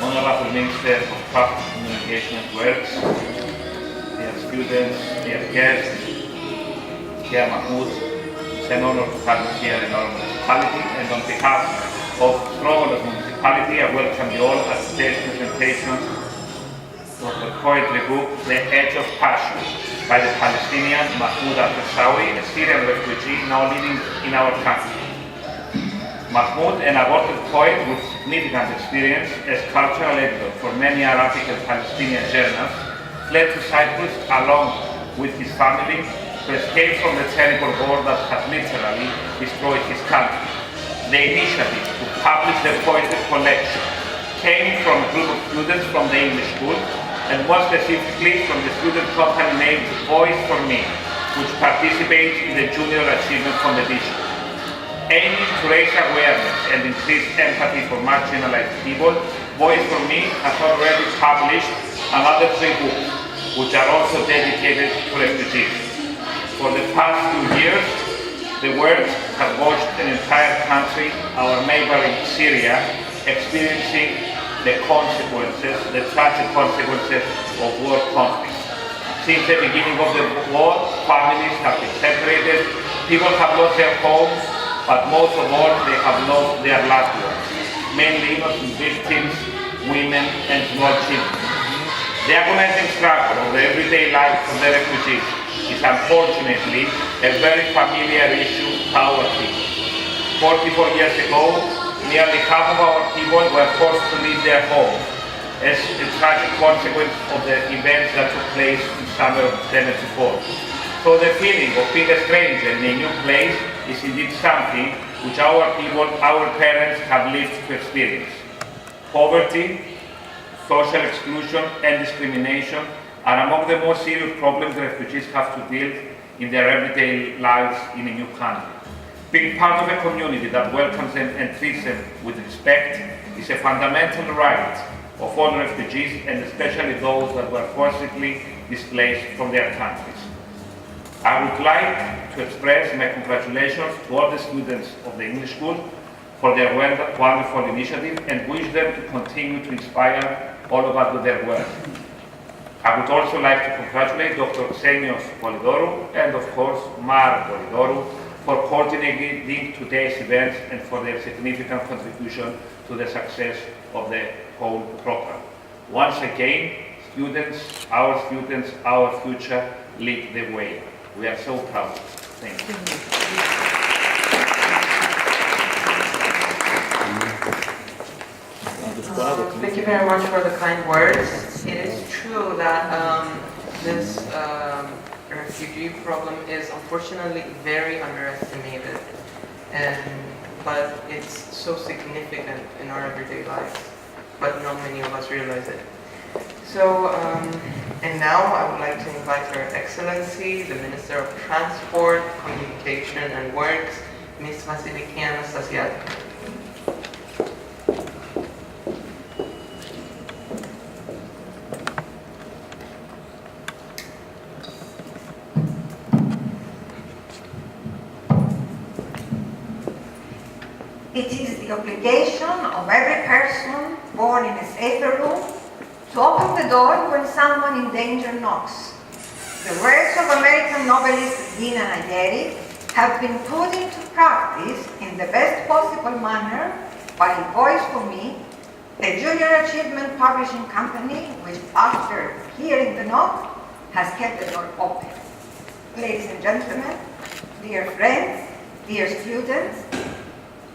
Honorable Minister of Public Communication and Works, dear students, dear guests, dear Mahmoud, it's an honor to have you here in our municipality, and on behalf of Strovolos municipality, I welcome you all at today's presentation of the poetry book, The Edge of Passion, by the Palestinian Mahmoud al-Sirsawi, a Syrian refugee now living in our country. Mahmoud, an awarded poet with significant experience as cultural editor for many Arabic and Palestinian journals, fled to Cyprus along with his family to escape from the terrible war that had literally destroyed his country. The initiative to publish the poetry collection came from a group of students from the English school, and more specifically from the student company named Voice for Me, which participates in the Junior Achievement Competition. Aiming to raise awareness and increase empathy for marginalized people, Voice for Me has already published another 3 books, which are also dedicated to refugees. For the past 2 years, the words have watched an entire country, our neighboring Syria, experiencing the consequences, the tragic consequences of war conflict. Since the beginning of the war, families have been separated, people have lost their homes, but most of all, they have lost their loved ones, mainly innocent victims, women, and small children. The agonizing struggle of the everyday life of the refugees is unfortunately a very familiar issue to our people. 44 years ago, nearly half of our people were forced to leave their homes as a tragic consequence of the events that took place in summer of 1974. So the feeling of being a stranger in a new place is indeed something which our people, our parents have lived to experience. Poverty, social exclusion, and discrimination are among the most serious problems refugees have to deal in their everyday lives in a new country. Being part of a community that welcomes them and treats them with respect is a fundamental right of all refugees, and especially those that were forcibly displaced from their countries. I would like to express my congratulations to all the students of the English school for their wonderful initiative, and wish them to continue to inspire all of us with their work. I would also like to congratulate Dr. Xenios Polidorou and of course Mar Polidorou for coordinating today's events and for their significant contribution to the success of the whole program. Once again, students, our future, lead the way. We are so proud. Thank you. Thank you very much for the kind words. It is true that this refugee problem is unfortunately very underestimated, but it's so significant in our everyday lives, but not many of us realize it. So, and now I would like to invite Her Excellency, the Minister of Transport, Communication and Works, Ms. Vasiliki Anastasiadou. It is the obligation of every person born in a safer room to open the door when someone in danger knocks. The words of American novelist Dina Nayeri have been put into practice in the best possible manner by Voice for Me, a junior achievement publishing company which, after hearing the knock, has kept the door open. Ladies and gentlemen, dear friends, dear students,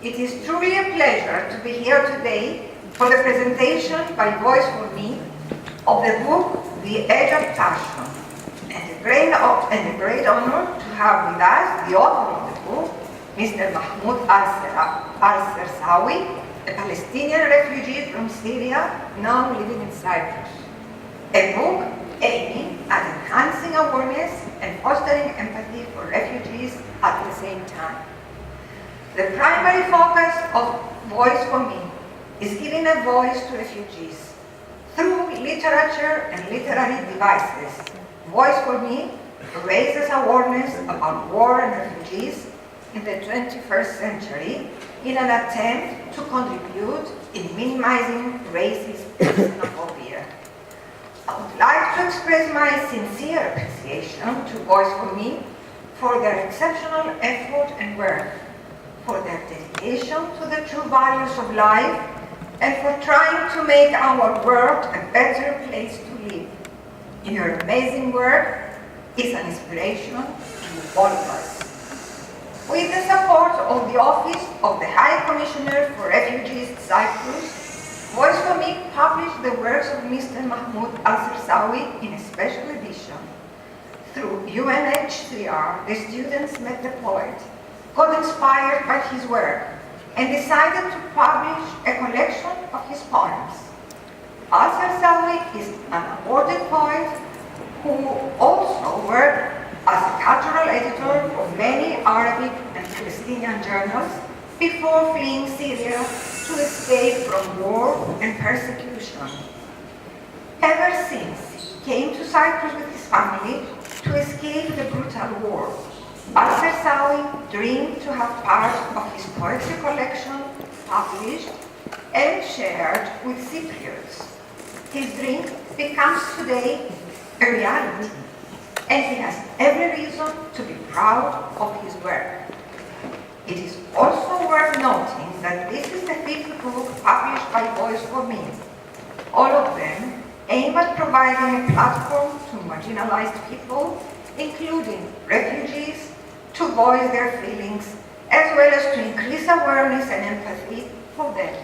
it is truly a pleasure to be here today for the presentation by Voice for Me of the book, The Edge of Passion, and a great honor to have with us the author of the book, Mr. Mahmoud al-Sirsawi, a Palestinian refugee from Syria now living in Cyprus. A book aiming at enhancing awareness and fostering empathy for refugees at the same time. The primary focus of Voice for Me is giving a voice to refugees. Through literature and literary devices, Voice for Me raises awareness about war and refugees, in the 21st century in an attempt to contribute in minimizing racist xenophobia. I would like to express my sincere appreciation to Voice for Me for their exceptional effort and work, for their dedication to the true values of life, and for trying to make our world a better place to live. Your amazing work is an inspiration to all of us. With the support of the Office of the High Commissioner for Refugees, Cyprus, Voice for Me published the works of Mr. Mahmoud al-Srsawi in a special edition. Through UNHCR, the students met the poet, got inspired by his work, and decided to publish a collection of his poems. Al-Srsawi is an awarded poet who also worked as a cultural editor for many Arabic and Palestinian journals before fleeing Syria to escape from war and persecution. Ever since he came to Cyprus with his family to escape the brutal war, Al-Srsawi dreamed to have part of his poetry collection published and shared with Cypriots. His dream becomes today a reality, and he has every reason to be proud of his work. It is also worth noting that this is the fifth book published by Voice for Me. All of them aim at providing a platform to marginalized people, including refugees, to voice their feelings, as well as to increase awareness and empathy for them.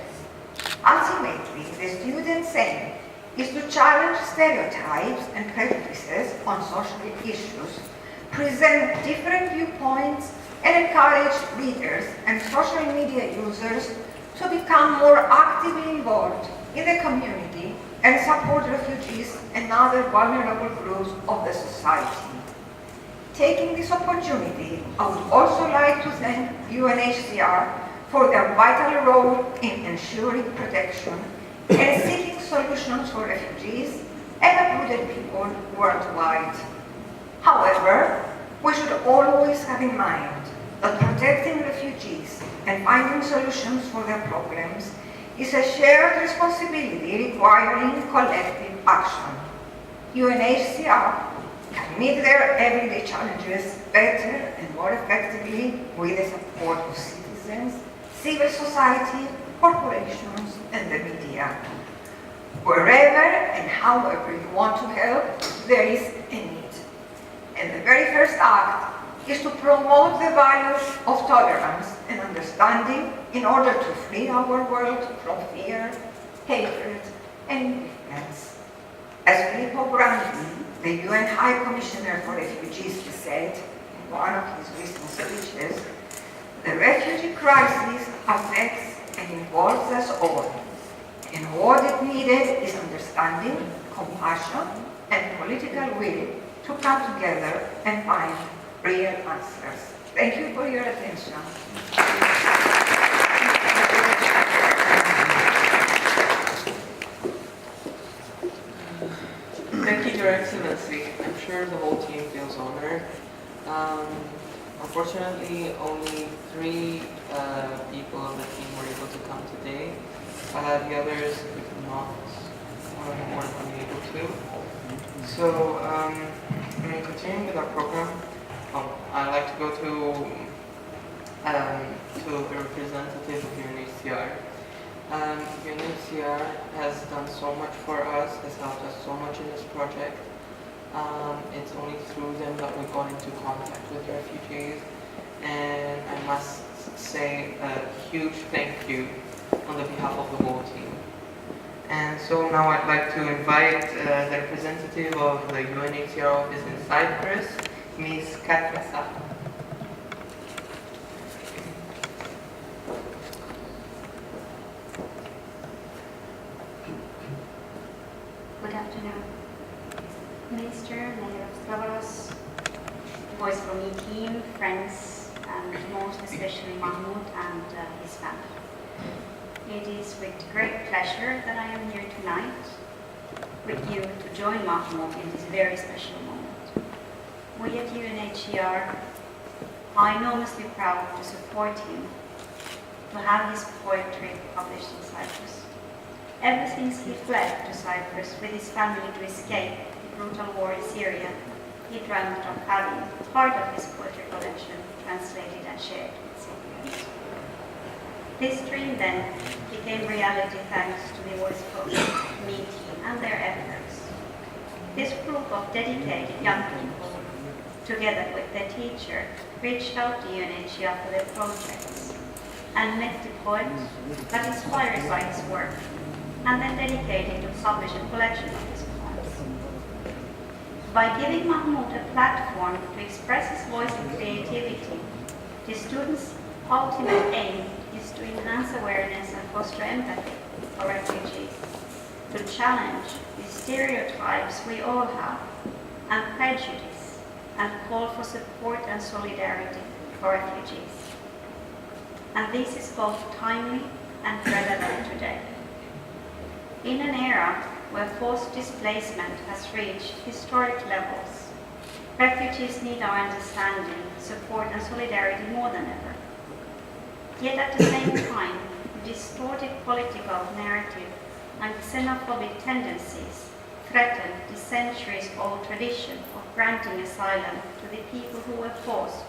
Ultimately, the students' aim is to challenge stereotypes and prejudices on social issues, present different viewpoints, and encourage readers and social media users to become more actively involved in the community and support refugees and other vulnerable groups of the society. Taking this opportunity, I would also like to thank UNHCR for their vital role in ensuring protection and seeking solutions for refugees and uprooted people worldwide. However, we should always have in mind that protecting refugees and finding solutions for their problems is a shared responsibility requiring collective action. UNHCR can meet their everyday challenges better and more effectively with the support of citizens, civil society, corporations, and the media. Wherever and however you want to help, there is a need. And the very first act is to promote the values of tolerance and understanding in order to free our world from fear, hatred, and indifference. As Filippo Grandi, the UN High Commissioner for Refugees, said in one of his recent speeches, the refugee crisis affects and involves us all, and what is needed is understanding, compassion, and political will to come together and find real answers. Thank you for your attention. Thank you, Your Excellency. I'm sure the whole team feels honored. Unfortunately, only 3 people on the team were able to come today. The others could not, weren't unable to. So, continuing with our program, I'd like to go to a representative of UNHCR. UNHCR has done so much for us, has helped us so much in this project. It's only through them that we got into contact with refugees, and I must say a huge thank you on the behalf of the whole team. And so now I'd like to invite the representative of the UNHCR office in Cyprus, Ms. Katra. Good afternoon. Minister, Mayor of Stavros, Voice for Me team, friends, and most especially Mahmoud and his family. It is with great pleasure that I am here tonight with you to join Mahmoud in this very special moment. We at UNHCR are enormously proud to support him, to have his poetry published in Cyprus. Ever since he fled to Cyprus with his family to escape the brutal war in Syria, he dreamt of having part of his poetry collection translated and shared with Cypriots. This dream then became reality thanks to the Voice Project, me team, and their efforts. This group of dedicated young people, together with their teacher, reached out to UNHCR for their projects and met the poet, got inspired by his work, and then dedicated to publish a collection of his poems. By giving Mahmoud a platform to express his voice and creativity, the students' ultimate aim is to enhance awareness and foster empathy for refugees, to challenge the stereotypes we all have and prejudice, and call for support and solidarity for refugees. And this is both timely and relevant today. In an era where forced displacement has reached historic levels, refugees need our understanding, support and solidarity more than ever. Yet at the same time, the distorted political narrative and xenophobic tendencies threaten the centuries-old tradition of granting asylum to the people who were forced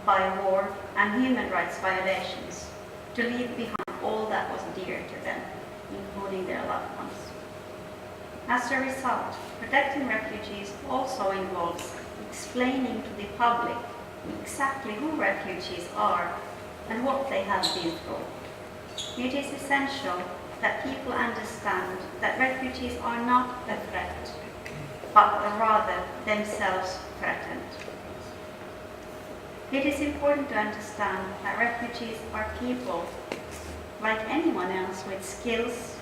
by war and human rights violations to leave behind all that was dear to them, including their loved ones. As a result, protecting refugees also involves explaining to the public exactly who refugees are and what they have been through. It is essential that people understand that refugees are not a threat, but rather themselves threatened. It is important to understand that refugees are people like anyone else with skills,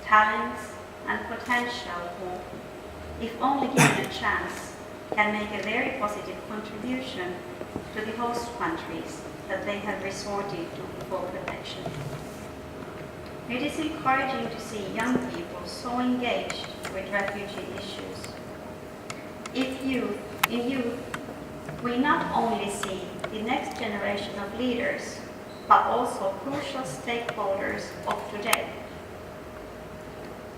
talents, and potential who, if only given a chance, can make a very positive contribution to the host countries that they have resorted to for protection. It is encouraging to see young people so engaged with refugee issues. In youth, we not only see the next generation of leaders, but also crucial stakeholders of today.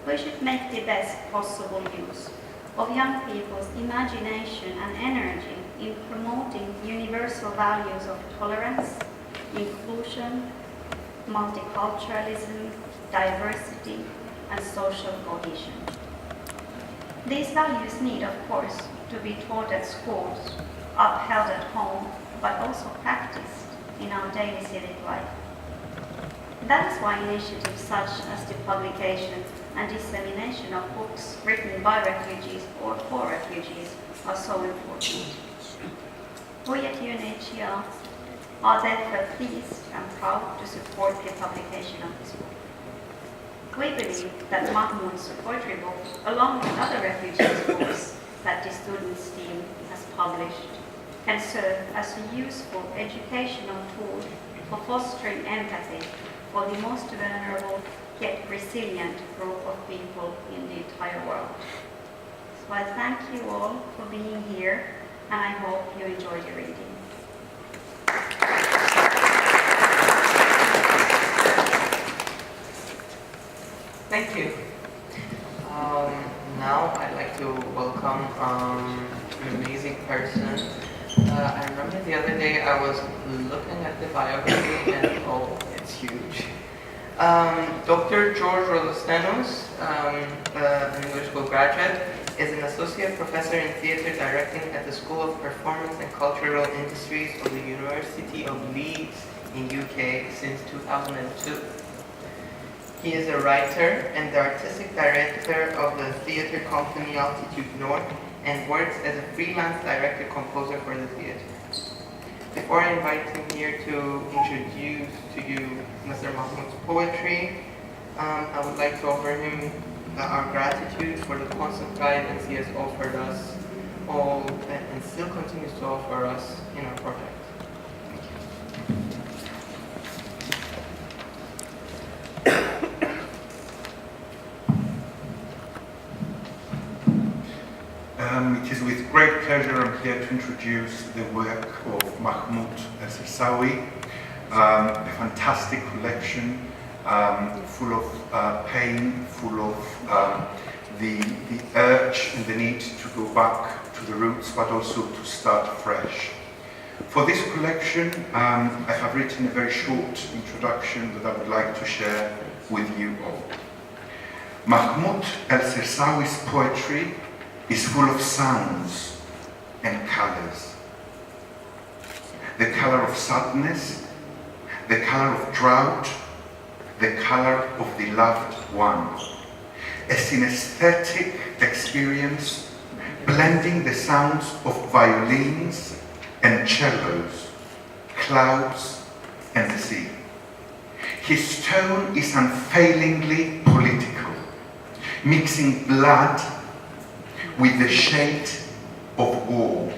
We should make the best possible use of young people's imagination and energy in promoting universal values of tolerance, inclusion, multiculturalism, diversity, and social cohesion. These values need, of course, to be taught at schools, upheld at home, but also practiced in our daily civic life. That is why initiatives such as the publication and dissemination of books written by refugees or for refugees are so important. We at UNHCR are therefore pleased and proud to support the publication of this book. We believe that Mahmoud's poetry book, along with other refugees' books that the students' team has published, can serve as a useful educational tool for fostering empathy for the most vulnerable yet resilient group of people in the entire world. So I thank you all for being here, and I hope you enjoyed your reading. Thank you. Now I'd like to welcome an amazing person. I remember the other day I was looking at the biography and oh, it's huge. Dr. George Rolostanos, an English School graduate, is an associate professor in theatre directing at the School of Performance and Cultural Industries of the University of Leeds in UK since 2002. He is a writer and the artistic director of the theatre company Altitude North and works as a freelance director-composer for the theatre. Before I invite him here to introduce to you Mr. Mahmoud's poetry, I would like to offer him our gratitude for the constant guidance he has offered us all and still continues to offer us in our project. It is with great pleasure, I'm here to introduce the work of Mahmoud al-Sirsawi, a fantastic collection full of pain, full of the urge and the need to go back to the roots, but also to start fresh. For this collection, I have written a very short introduction that I would like to share with you all. Mahmoud al-Sirsawi's poetry is full of sounds and colors. The color of sadness, the color of drought, the color of the loved one. A synesthetic experience blending the sounds of violins and cellos, clouds and the sea. His tone is unfailingly political, mixing blood with the shade of war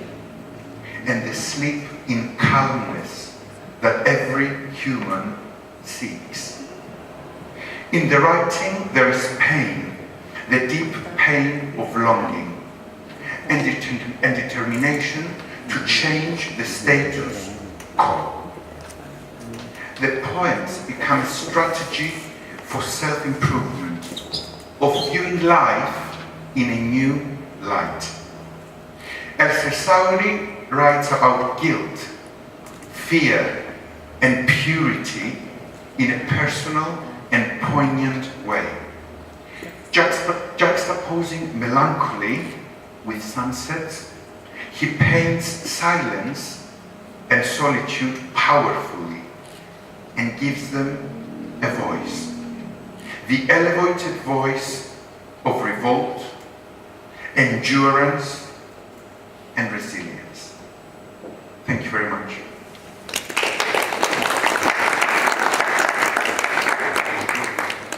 and the sleep in calmness that every human seeks. In the writing there is pain, the deep pain of longing, and determination to change the status quo. The poems become a strategy for self-improvement, of viewing life in a new light. El-Sirsawi writes about guilt, fear, and purity in a personal and poignant way, juxtaposing melancholy with sunsets. He paints silence and solitude powerfully and gives them a voice, the elevated voice of revolt, endurance, and resilience. Thank you very much.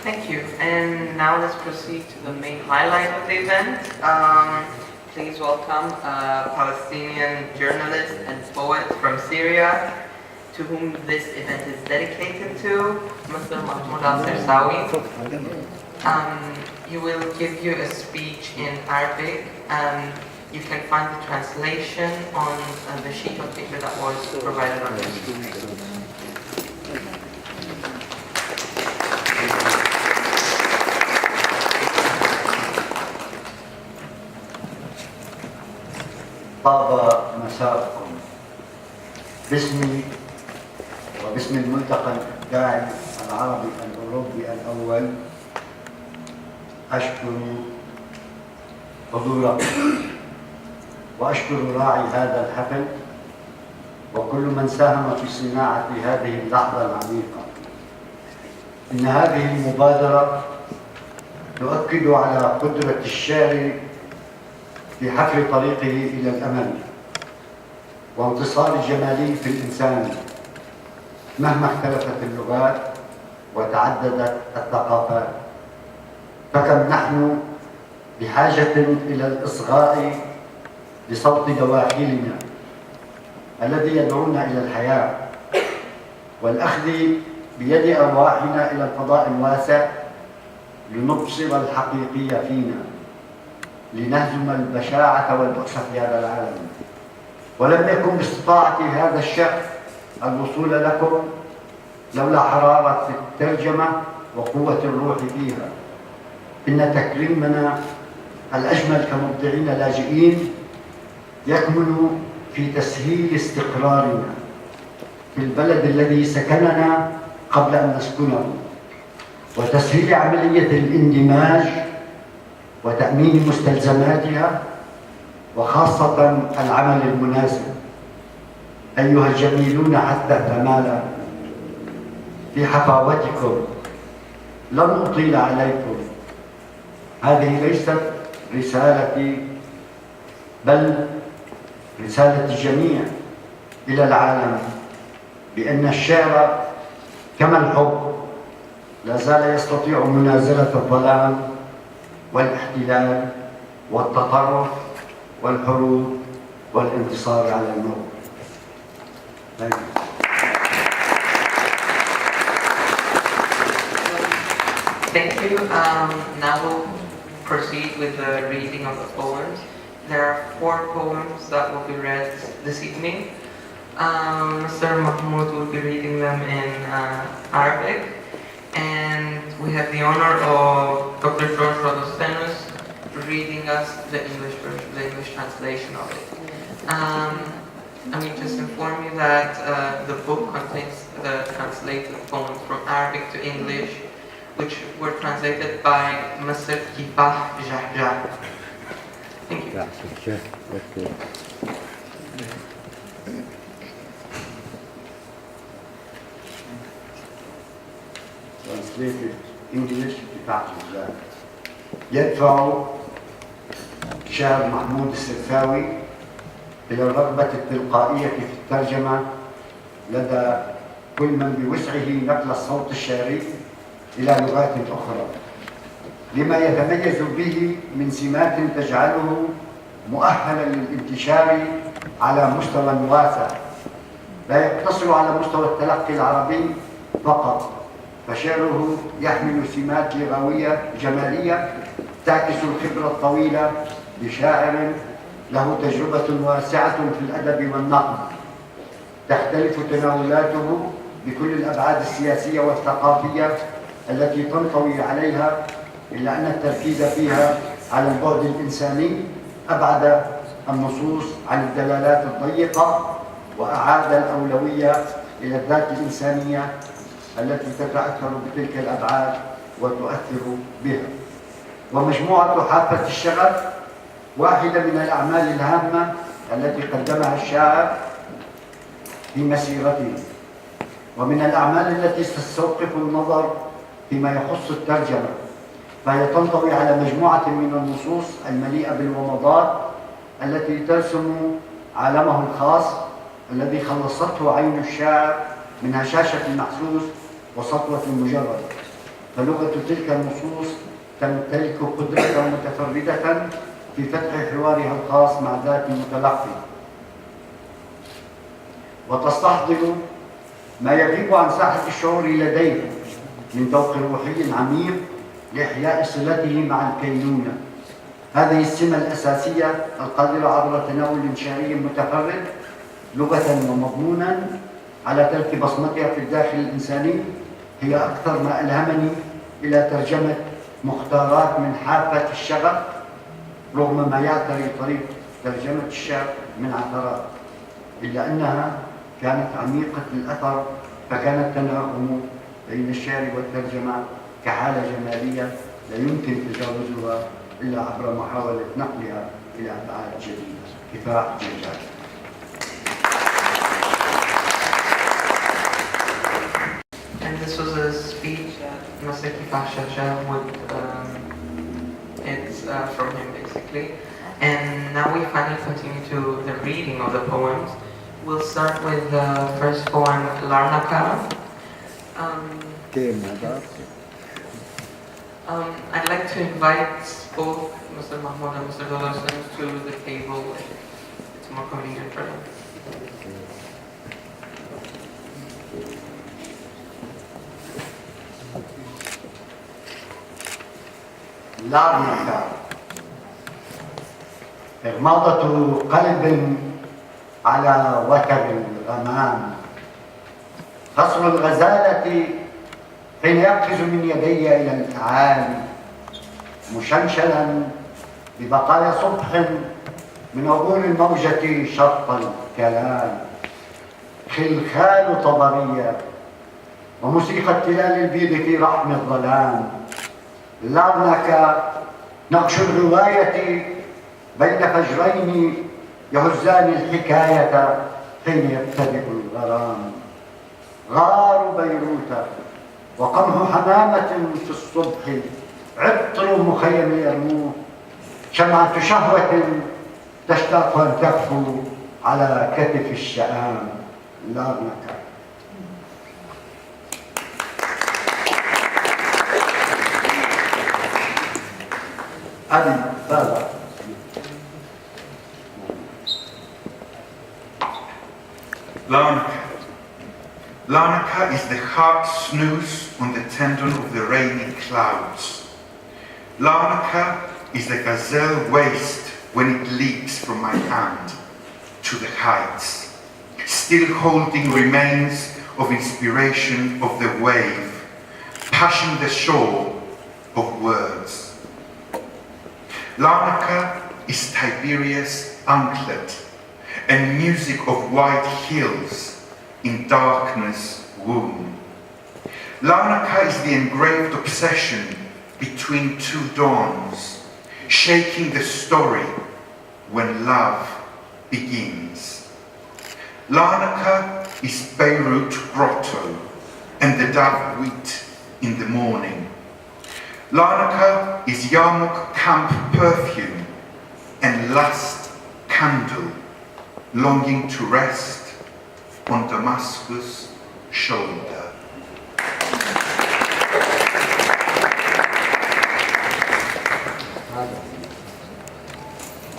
Thank you. And now let's proceed to the main highlight of the event. Please welcome a Palestinian journalist and poet from Syria, to whom this event is dedicated to, Mr. Mahmoud al-Sirsawi. He will give you a speech in Arabic. You can find the translation on the sheet of paper that was provided on your screen. طاب مساءكم. باسمي وباسم الملتقى الإبداعي العربي الأوروبي الأول أشكر حضوركم وأشكر راعي هذا الحفل وكل من ساهم في صناعة هذه اللحظة العميقة. إن هذه المبادرة تؤكد على قدرة الشاعر في حفر طريقه إلى الأمل وانتصار الجمالي في الإنسان مهما اختلفت اللغات وتعددت الثقافات. فكم نحن بحاجة إلى الإصغاء لصوت دواخلنا الذي يدعونا إلى الحياة والأخذ بيد أرواحنا إلى الفضاء الواسع لنبصر الحقيقية فينا، لنهزم البشاعة والبؤس في هذا العالم. ولم يكن باستطاعة هذا الشغف الوصول لكم لولا حرارة الترجمة وقوة الروح فيها. إن تكريمنا الأجمل كمبدعين لاجئين يكمن في تسهيل استقرارنا في البلد الذي سكننا قبل أن نسكنه، وتسهيل عملية الاندماج وتأمين مستلزماتها، وخاصة العمل المناسب. أيها الجميلون حتى الكمال، في حفاوتكم لن أطيل عليكم. هذه ليست رسالتي بل رسالة الجميع إلى العالم بأن الشعر كما الحب لا زال يستطيع منازلة الظلام والاحتلال والتطرف والحروب والانتصار على الموت. Thank you. Now we'll proceed with the reading of the poems. there are 4 poems that will be read this evening. Mr. Mahmoud will be reading them in Arabic, and we have the honor of Dr. George Rodostenus reading us the English version, the English translation of it. Let me just inform you that the book contains the translated poems from Arabic to English, which were translated by Mr. Kifah Jahjah. Thank you. Translated English كفاح جهجاه. يدفع الشاعر محمود السرساوي إلى الرغبة التلقائية في الترجمة لدى كل من بوسعه نقل الصوت الشعري إلى لغات أخرى، لما يتميز به من سمات تجعله مؤهلا للانتشار على مستوى واسع، لا يقتصر على مستوى التلقي العربي فقط، فشعره يحمل سمات لغوية جمالية تعكس الخبرة الطويلة لشاعر له تجربة واسعة في الأدب والنقد، تختلف تناولاته بكل الأبعاد السياسية والثقافية التي تنطوي عليها، إلا أن التركيز فيها على البعد الإنساني أبعد النصوص عن الدلالات الضيقة، وأعاد الأولوية إلى الذات الإنسانية التي تتأثر بتلك الأبعاد وتؤثر بها. ومجموعة حافة الشغف واحدة من الأعمال الهامة التي قدمها الشاعر في مسيرته، ومن الأعمال التي تستوقف النظر فيما يخص الترجمة، فهي تنطوي على مجموعة من النصوص المليئة بالومضات التي ترسم عالمه الخاص الذي خلصته عين الشاعر من هشاشة المحسوس وسطوة المجرد، فلغة تلك النصوص تمتلك قدرة متفردة في فتح حوارها الخاص مع ذات المتلقي، وتستحضر ما يغيب عن ساحة الشعور لديه من ذوق روحي عميق لإحياء صلته مع الكينونة. هذه السمة الأساسية القادرة عبر تناول شعري متفرد لغة ومضمونا على ترك بصمتها في الداخل الإنساني هي أكثر ما ألهمني إلى ترجمة مختارات من حافة الشغف، رغم ما يعتري طريق ترجمة الشعر من عثرات، إلا أنها كانت عميقة الأثر، فكان التناغم بين الشعر والترجمة كحالة جمالية لا يمكن تجاوزها إلا عبر محاولة نقلها إلى أبعاد جديدة. كفاح جهجاه. And this was a speech that Mr. Kifah Jahjah would, it's from him basically. And now we finally continue to the reading of the poems. We'll start with the first poem, Larnaca. I'd like to invite both Mr. Mahmoud and Mr. Dolostan to the table if it's more convenient for them. لارنكا إغماضة قلب على وتر الغمام، خصر الغزالة حين يقفز من يدي إلى الأعالي، مشنشلا ببقايا صبح من عبور الموجة شط الكلام، خلخال طبرية وموسيقى التلال البيض في رحم الظلام. لارنك نقش الرواية بين فجرين يهزان الحكاية حين يبتدئ الغرام، غار بيروت وقمح حمامة في الصبح، عطر مخيم يرموه، شمعة شهوة تشتاق أن تكفو على كتف الشآم. لارنك. أبي بابا. Larnaca. Larnaca is the heart snooze on the tendon of the rainy clouds. Larnaca is the gazelle waist when it leaks from my hand to the heights, still holding remains of inspiration of the wave, passing the shore of words. Larnaca is Tiberia's anklet, and music of white hills in darkness womb. Larnaca is the engraved obsession between two dawns, shaking the story when love begins. Larnaca is Beirut grotto and the dove wheat in the morning. Larnaca is Yarmouk camp perfume and last candle longing to rest on Damascus' shoulder.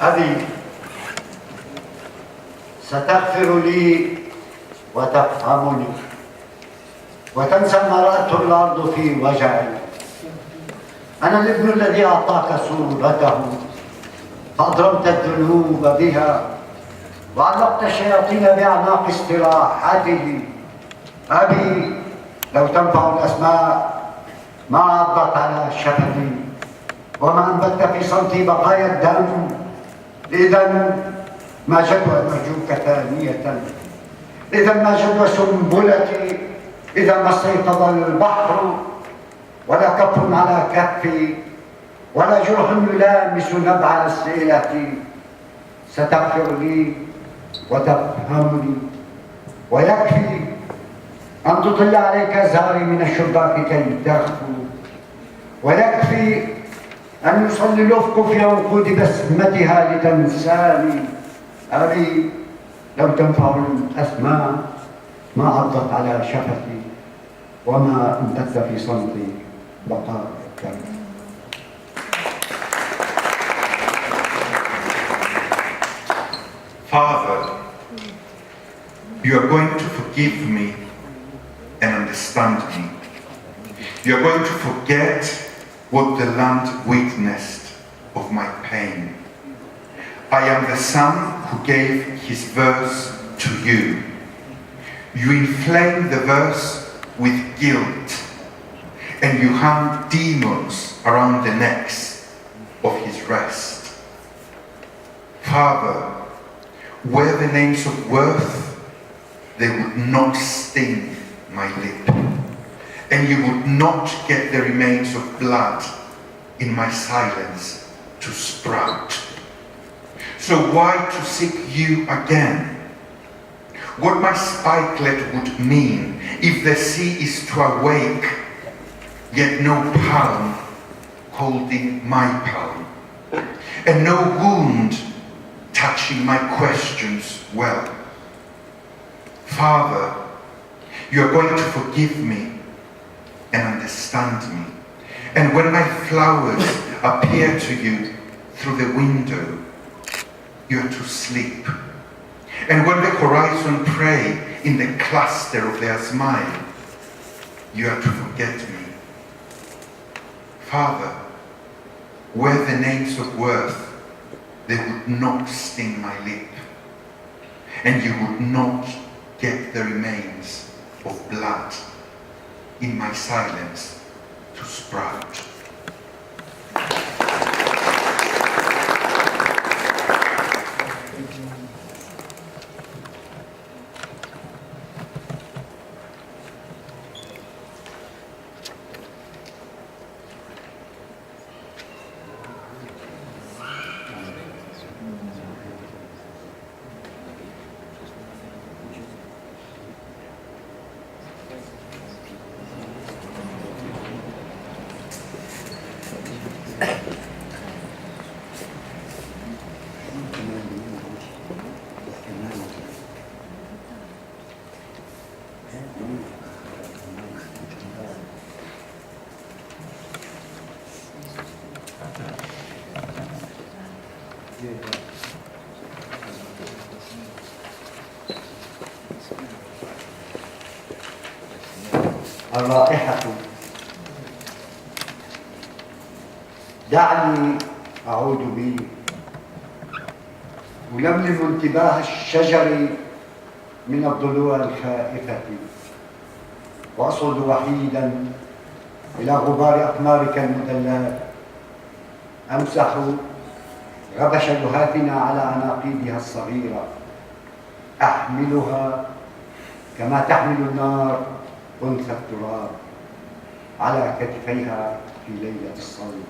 أبي ستغفر لي وتفهمني وتنسى ما رأته الأرض في وجعي. أنا الابن الذي أعطاك صورته فأضرمت الذنوب بها وعلقت الشياطين بأعناق استراحته. أبي لو تنفع الأسماء ما عضت على شفتي وما أنبت في صمتي بقايا الدم. إذا ما جدوى نرجوك ثانية، إذا ما جدوى سنبلتي، إذا ما استيقظ البحر ولا كف على كفي ولا جرح يلامس نبع السيلة. ستغفر لي وتفهمني ويكفي أن تطل عليك زاري من الشباك كي تغفو، ويكفي أن يصلي الأفق في عنقود بسمتها لتنساني. أبي لو تنفع الأسماء ما عضت على شفتي وما أنبت في صمتي بقاء الدم. Father, you are going to forgive me and understand me. You are going to forget what the land witnessed of my pain. I am the son who gave his verse to you. You inflame the verse with guilt, and you hang demons around the necks of his rest. Father, were the names of worth, they would not sting my lip, and you would not get the remains of blood in my silence to sprout. So why to seek you again? What my spikelet would mean if the sea is to awake, yet no palm holding my palm, and no wound touching my questions well. Father, you are going to forgive me and understand me. And when my flowers appear to you through the window, you are to sleep. And when the horizon pray in the cluster of their smile, you are to forget me. Father, were the names of worth, they would not sting my lip, and you would not get the remains of blood in my silence to sprout. الرائحة. دعني أعود بي ولملم انتباه الشجر من الضلوع الخائفة، وأصعد وحيدا إلى غبار أقمارك المدلات، أمسح غبش لهاتنا على عناقيدها الصغيرة، أحملها كما تحمل النار أنثى التراب على كتفيها في ليلة الصلب.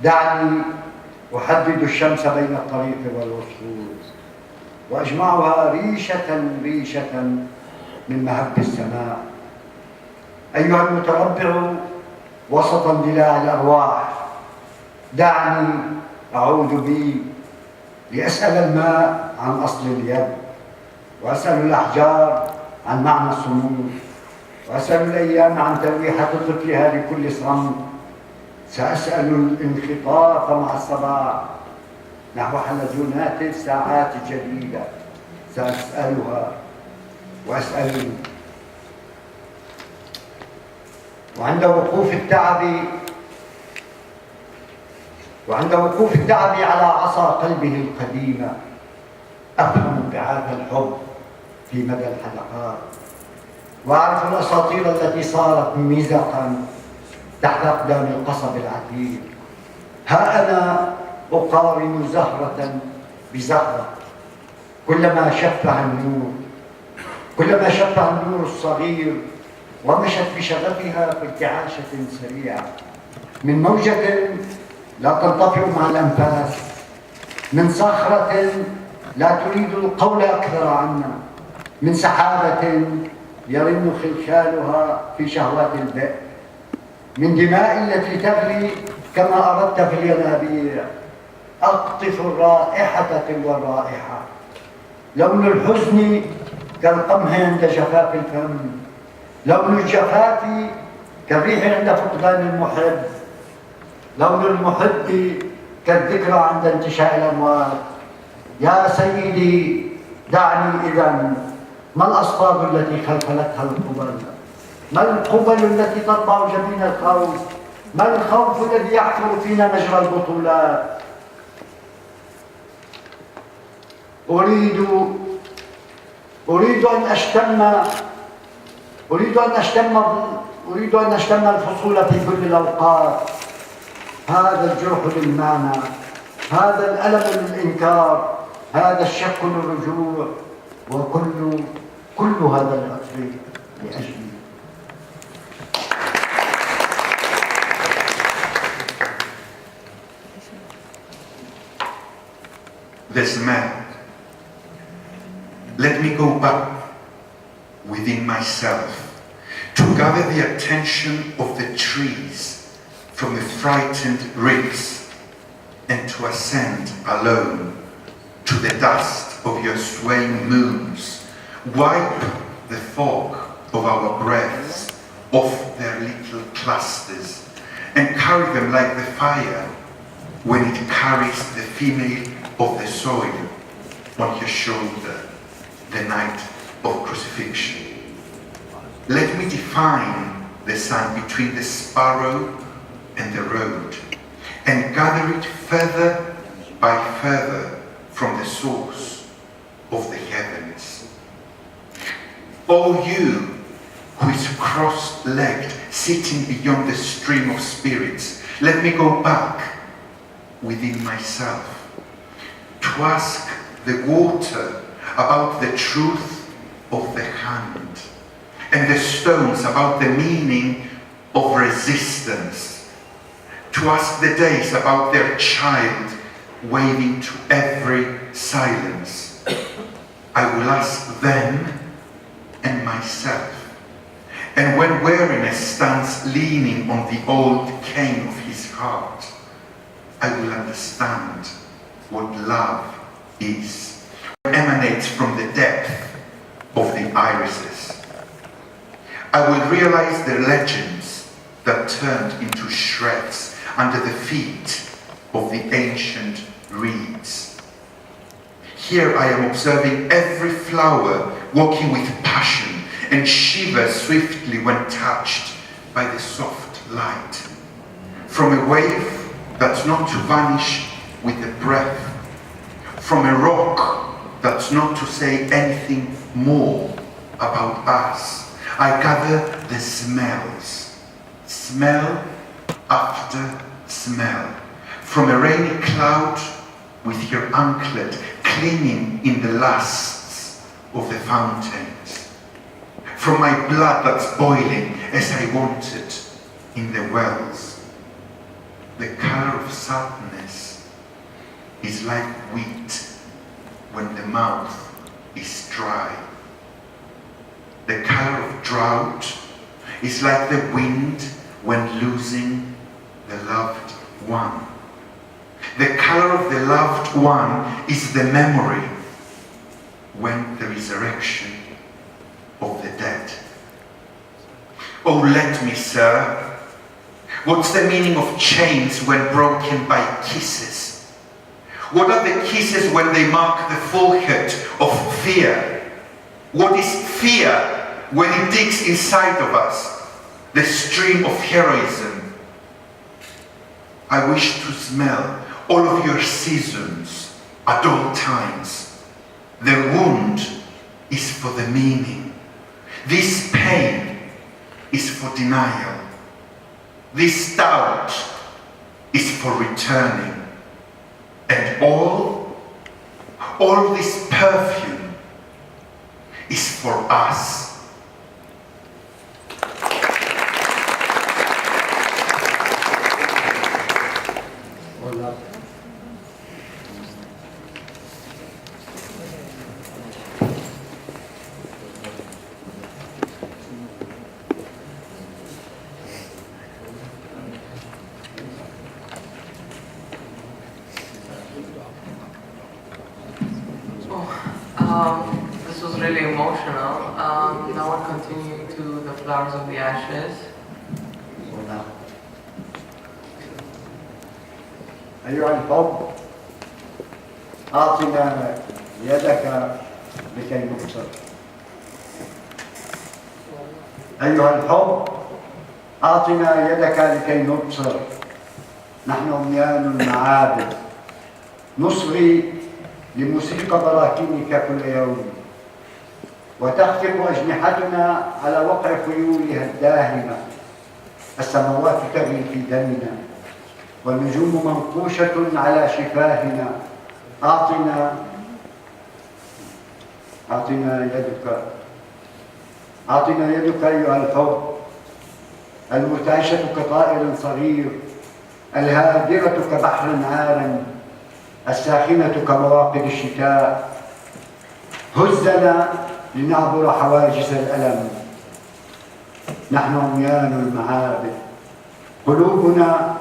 دعني أحدد الشمس بين الطريق والوصول، وأجمعها ريشة ريشة من مهب السماء. أيها المتربع وسط اندلاع الأرواح، دعني أعود بي لأسأل الماء عن أصل اليد، وأسأل الأحجار عن معنى الصمود، وأسأل الأيام عن تلويحة طفلها لكل صمت. سأسأل الانخطاف مع الصباح نحو حلزونات الساعات الجديدة، سأسألها وأسألني. وعند وقوف التعب على عصا قلبه القديمة، أفهم انبعاث الحب في مدى الحلقات، وأعرف الأساطير التي صارت مزقا تحت أقدام القصب العتيق. ها أنا أقارن زهرة بزهرة، كلما شفها النور الصغير ومشت بشغفها في ارتعاشة سريعة، من موجة لا تنطفئ مع الأنفاس، من صخرة لا تريد القول أكثر عنا، من سحابة يرن خلخالها في شهوات البئر، من دماء التي تغلي كما أردت في الينابيع. أقطف الرائحة تلو الرائحة، لون الحزن كالقمح عند جفاف الفم، لون الجفاف كالريح عند فقدان المحب، لون المحب كالذكرى عند انتشاء الأموات. يا سيدي دعني إذن، ما الأصفاد التي خلخلتها القبل؟ ما القبل التي تطبع جبين الخوف؟ ما الخوف الذي يحفر فينا مجرى البطولات؟ أريد أن أشتم الفصول في كل الأوقات. هذا الجرح للمعنى، هذا الألم للإنكار، هذا الشك للرجوع، وكل هذا العطر لأجلي. This man, let me go back within myself to gather the attention of the trees from the frightened ricks, and to ascend alone to the dust of your swaying moons, wipe the fog of our breaths off their little clusters, and carry them like the fire when it carries the female of the soil on your shoulder the night of crucifixion. Let me define the sun between the sparrow and the road, and gather it further by further from the source of the heavens. O you who is cross-legged, sitting beyond the stream of spirits, let me go back within myself to ask the water about the truth of the hand, and the stones about the meaning of resistance, to ask the days about their child waving to every silence. I will ask them and myself. And when weariness stands leaning on the old cane of his heart, I will understand what love is, emanates from the depth of the irises. I will realize the legends that turned into shreds under the feet of the ancient reeds. Here I am observing every flower walking with passion, and shiver swiftly when touched by the soft light. From a wave that's not to vanish with a breath, from a rock that's not to say anything more about us. I gather the smells, smell after smell, from a rainy cloud with your anklet clinging in the lasts of the fountains, from my blood that's boiling as I want it in the wells. The color of sadness is like wheat when the mouth is dry. The color of drought is like the wind when losing the loved one. The color of the loved one is the memory when the resurrection of the dead. Oh, let me, sir. What's the meaning of chains when broken by kisses? What are the kisses when they mark the forehead of fear? What is fear when it digs inside of us, the stream of heroism? I wish to smell all of your seasons at all times. The wound is for the meaning. This pain is for denial. This doubt is for returning. And all this perfume is for us. This was really emotional. Now we'll continue to the flowers of the ashes. أيها الحب أعطنا يدك لكي نبصر. أيها الحب أعطنا يدك لكي نبصر. نحن عميان المعابد نصغي لموسيقى براكينك كل يوم، وتخفق أجنحتنا على وقع خيولها الداهمة. السماوات تغلي في دمنا والنجوم منقوشة على شفاهنا. أعطنا يدك، أعطنا يدك أيها الحب المرتعشة كطائر صغير، الهادرة كبحر عارم، الساخنة كمواقد الشتاء. هزنا لنعبر حواجز الألم. نحن عميان المعابد، قلوبنا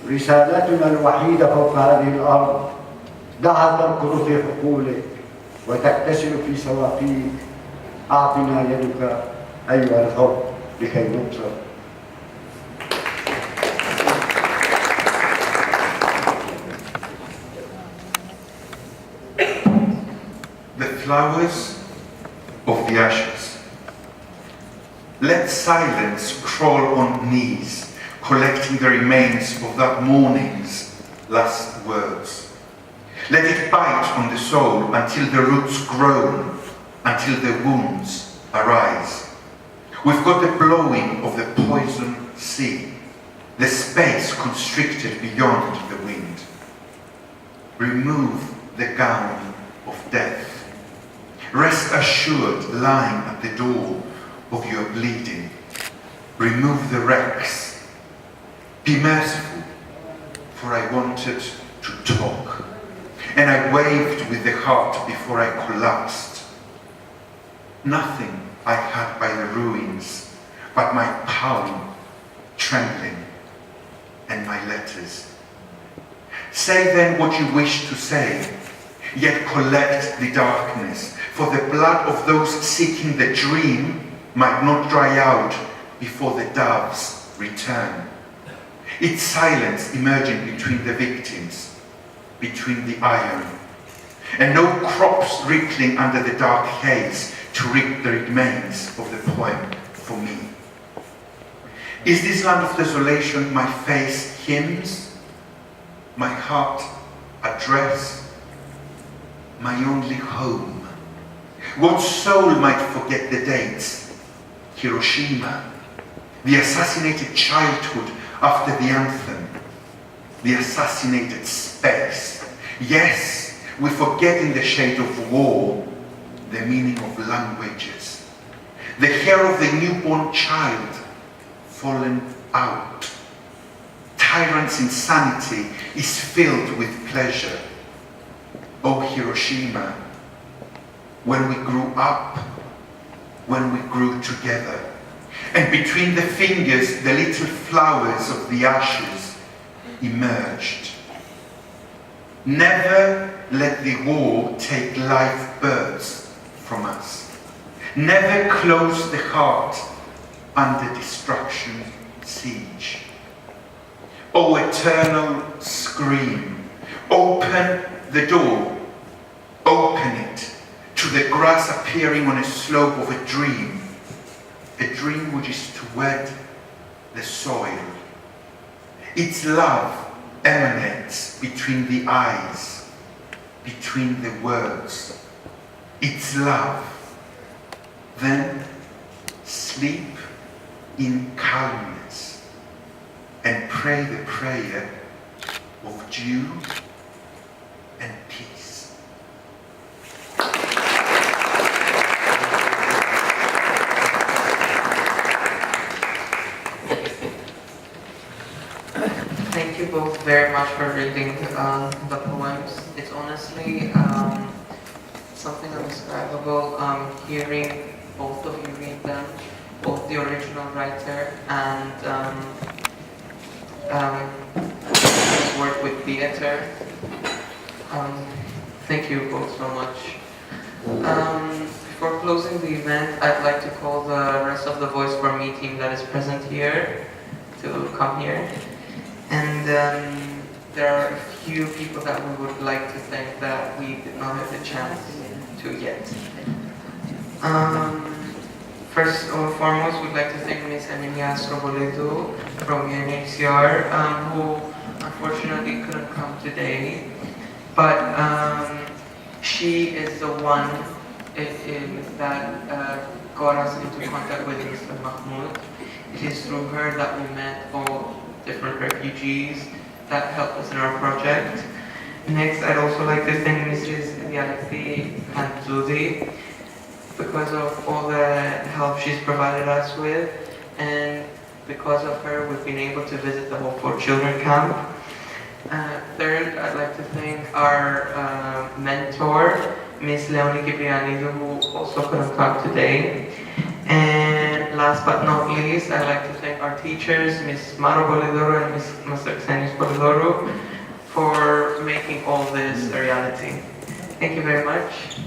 رسالتنا الوحيدة فوق هذه الأرض. دعها تركض في حقولك وتكتسل في سواقيك. أعطنا يدك أيها الحب لكي نبصر. The flowers of the ashes. Let silence crawl on knees, collecting the remains of that morning's last words. Let it bite on the soul until the roots groan, until the wounds arise. We've got the blowing of the poison sea, the space constricted beyond the wind. Remove the gown of death. Rest assured, lying at the door of your bleeding. Remove the wrecks. Be merciful, for I wanted to talk, and I waved with the heart before I collapsed. Nothing I had by the ruins but my palm trembling and my letters. Say then what you wish to say, yet collect the darkness, for the blood of those seeking the dream might not dry out before the doves return. It's silence emerging between the victims, between the iron, and no crops rippling under the dark haze to reap the remains of the poem for me. Is this land of desolation my face hymns, my heart address? my only home. What soul might forget the dates? Hiroshima, the assassinated childhood after the anthem, the assassinated space. Yes, we forget in the shade of war the meaning of languages. The hair of the newborn child fallen out. Tyrant's insanity is filled with pleasure. Oh Hiroshima, when we grew up, when we grew together, and between the fingers the little flowers of the ashes emerged. Never let the war take live births from us. Never close the heart under destruction siege. O eternal scream, open the door, open it to the grass appearing on a slope of a dream which is to wed the soil. Its love emanates between the eyes, between the words. Its love. Then sleep in calmness and pray the prayer of dew and peace. Thank you both very much for reading the poems. It's honestly something indescribable hearing both of you read them, both the original writer and his work with theater. Thank you both so much. Before closing the event, I'd like to call the rest of the Voice for Me team that is present here to come here. And there are a few people that we would like to thank that we did not have the chance to yet. First and foremost, we'd like to thank Ms. Emilia Stroboledo from UNHCR, who unfortunately couldn't come today, but she is the one that got us into contact with Mr. Mahmoud. It is through her that we met all different refugees that helped us in our project. Next, I'd also like to thank Mrs. Dialekti Hanzudi because of all the help she's provided us with, and because of her we've been able to visit the Hope for Children camp. Third, I'd like to thank our mentor, Ms. Leonie Kiprianidou, who also couldn't come today. And last but not least, I'd like to thank our teachers, Ms. Maro Bolidoro and Mr. Xenius Bolidoro, for making all this a reality. Thank you very much.